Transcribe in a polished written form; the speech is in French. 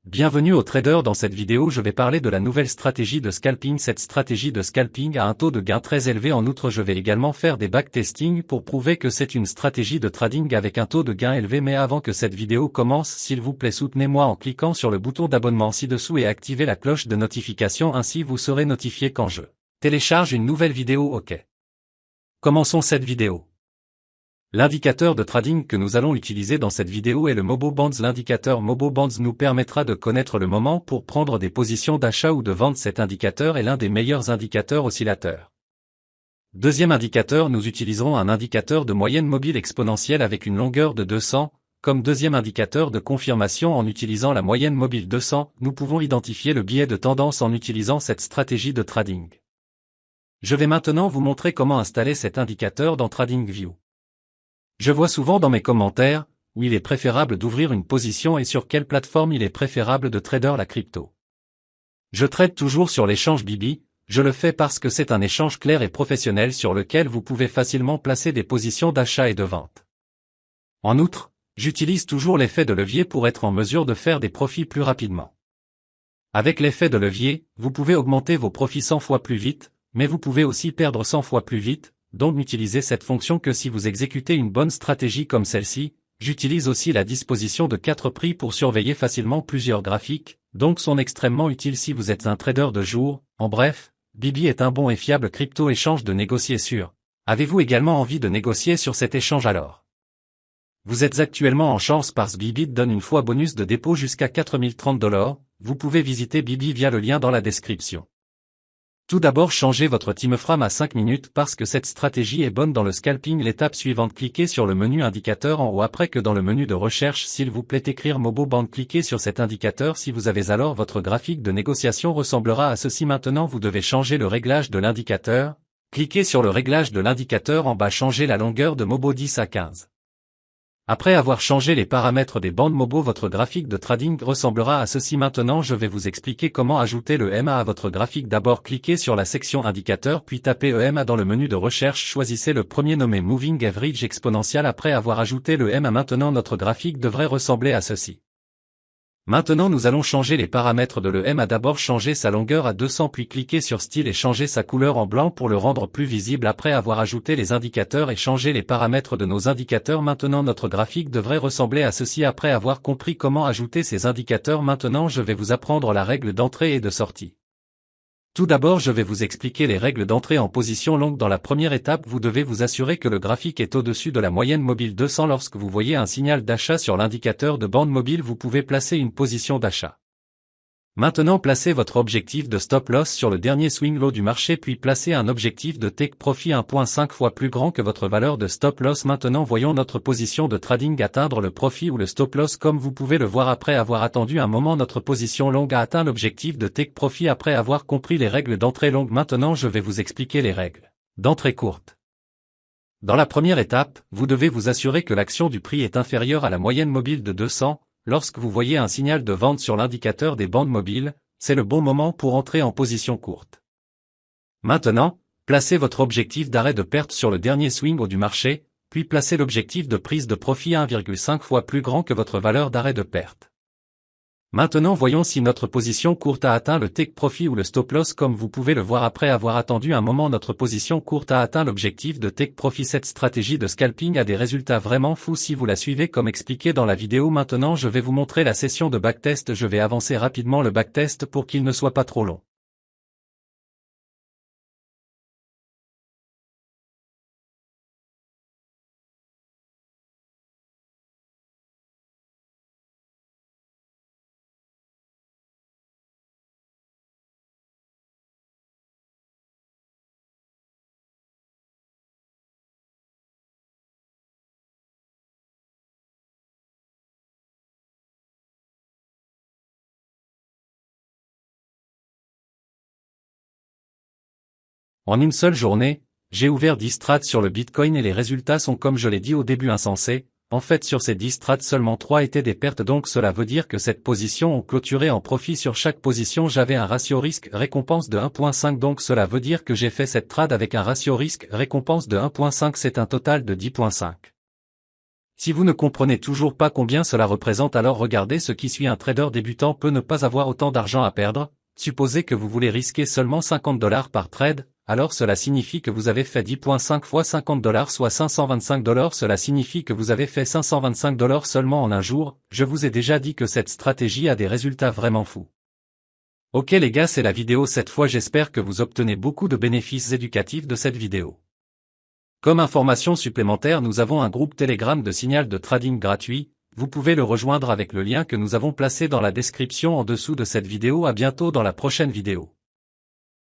Bienvenue aux traders. Dans cette vidéo je vais parler de la nouvelle stratégie de scalping. Cette stratégie de scalping a un taux de gain très élevé. En outre je vais également faire des backtesting pour prouver que c'est une stratégie de trading avec un taux de gain élevé. Mais avant que cette vidéo commence, s'il vous plaît soutenez-moi en cliquant sur le bouton d'abonnement ci-dessous et activez la cloche de notification, ainsi vous serez notifié quand je télécharge une nouvelle vidéo. Ok. Commençons cette vidéo. L'indicateur de trading que nous allons utiliser dans cette vidéo est le Mobo Bonds. L'indicateur Mobo Bonds nous permettra de connaître le moment pour prendre des positions d'achat ou de vente. Cet indicateur est l'un des meilleurs indicateurs oscillateurs. Deuxième indicateur, nous utiliserons un indicateur de moyenne mobile exponentielle avec une longueur de 200. Comme deuxième indicateur de confirmation, en utilisant la moyenne mobile 200, nous pouvons identifier le biais de tendance en utilisant cette stratégie de trading. Je vais maintenant vous montrer comment installer cet indicateur dans TradingView. Je vois souvent dans mes commentaires où il est préférable d'ouvrir une position et sur quelle plateforme il est préférable de trader la crypto. Je trade toujours sur l'échange Bibi. Je le fais parce que c'est un échange clair et professionnel sur lequel vous pouvez facilement placer des positions d'achat et de vente. En outre, j'utilise toujours l'effet de levier pour être en mesure de faire des profits plus rapidement. Avec l'effet de levier, vous pouvez augmenter vos profits 100 fois plus vite, mais vous pouvez aussi perdre 100 fois plus vite. Donc n'utilisez cette fonction que si vous exécutez une bonne stratégie comme celle-ci. J'utilise aussi la disposition de 4 prix pour surveiller facilement plusieurs graphiques, donc sont extrêmement utiles si vous êtes un trader de jour. En bref, Bibi est un bon et fiable crypto-échange de négocier sur. Avez-vous également envie de négocier sur cet échange alors? Vous êtes actuellement en chance parce Bibi donne une fois bonus de dépôt jusqu'à 4030 $. Vous pouvez visiter Bibi via le lien dans la description. Tout d'abord, changez votre time frame à 5 minutes parce que cette stratégie est bonne dans le scalping. L'étape suivante, cliquez sur le menu indicateur en haut après que dans le menu de recherche, s'il vous plaît écrire Mobo Band. Cliquez sur cet indicateur si vous avez, alors votre graphique de négociation ressemblera à ceci. Maintenant vous devez changer le réglage de l'indicateur. Cliquez sur le réglage de l'indicateur en bas, changez la longueur de Mobo 10 à 15. Après avoir changé les paramètres des bandes Mobo, votre graphique de trading ressemblera à ceci. Maintenant je vais vous expliquer comment ajouter le EMA à votre graphique. D'abord cliquez sur la section indicateur puis tapez EMA dans le menu de recherche. Choisissez le premier nommé Moving Average Exponential. Après avoir ajouté le EMA, maintenant notre graphique devrait ressembler à ceci. Maintenant nous allons changer les paramètres de l'EMA. D'abord changez sa longueur à 200 puis cliquez sur style et changez sa couleur en blanc pour le rendre plus visible. Après avoir ajouté les indicateurs et changé les paramètres de nos indicateurs, maintenant notre graphique devrait ressembler à ceci. Après avoir compris comment ajouter ces indicateurs, maintenant je vais vous apprendre la règle d'entrée et de sortie. Tout d'abord je vais vous expliquer les règles d'entrée en position longue. Dans la première étape, vous devez vous assurer que le graphique est au-dessus de la moyenne mobile 200. Lorsque vous voyez un signal d'achat sur l'indicateur de bande mobile, vous pouvez placer une position d'achat. Maintenant placez votre objectif de stop loss sur le dernier swing low du marché puis placez un objectif de take profit 1.5 fois plus grand que votre valeur de stop loss. Maintenant voyons notre position de trading atteindre le profit ou le stop loss. Comme vous pouvez le voir, après avoir attendu un moment, notre position longue a atteint l'objectif de take profit. Après avoir compris les règles d'entrée longue, maintenant je vais vous expliquer les règles d'entrée courte. Dans la première étape, vous devez vous assurer que l'action du prix est inférieure à la moyenne mobile de 200. Lorsque vous voyez un signal de vente sur l'indicateur des bandes mobiles, c'est le bon moment pour entrer en position courte. Maintenant, placez votre objectif d'arrêt de perte sur le dernier swing haut du marché, puis placez l'objectif de prise de profit 1,5 fois plus grand que votre valeur d'arrêt de perte. Maintenant voyons si notre position courte a atteint le take profit ou le stop loss. Comme vous pouvez le voir, après avoir attendu un moment, notre position courte a atteint l'objectif de take profit. Cette stratégie de scalping a des résultats vraiment fous si vous la suivez comme expliqué dans la vidéo. Maintenant je vais vous montrer la session de backtest. Je vais avancer rapidement le backtest pour qu'il ne soit pas trop long. En une seule journée, j'ai ouvert 10 trades sur le Bitcoin et les résultats sont, comme je l'ai dit au début, insensés. En fait, sur ces 10 trades, seulement 3 étaient des pertes, donc cela veut dire que cette position ont clôturé en profit. Sur chaque position, j'avais un ratio risque-récompense de 1.5, donc cela veut dire que j'ai fait cette trade avec un ratio risque-récompense de 1.5, c'est un total de 10.5. Si vous ne comprenez toujours pas combien cela représente, alors regardez ce qui suit. Un trader débutant peut ne pas avoir autant d'argent à perdre. Supposez que vous voulez risquer seulement $50 par trade, alors cela signifie que vous avez fait 10.5 fois $50 soit $525. Cela signifie que vous avez fait $525 seulement en un jour. Je vous ai déjà dit que cette stratégie a des résultats vraiment fous. Ok les gars, c'est la vidéo cette fois, j'espère que vous obtenez beaucoup de bénéfices éducatifs de cette vidéo. Comme information supplémentaire, nous avons un groupe Telegram de signal de trading gratuit. Vous pouvez le rejoindre avec le lien que nous avons placé dans la description en dessous de cette vidéo. À bientôt dans la prochaine vidéo.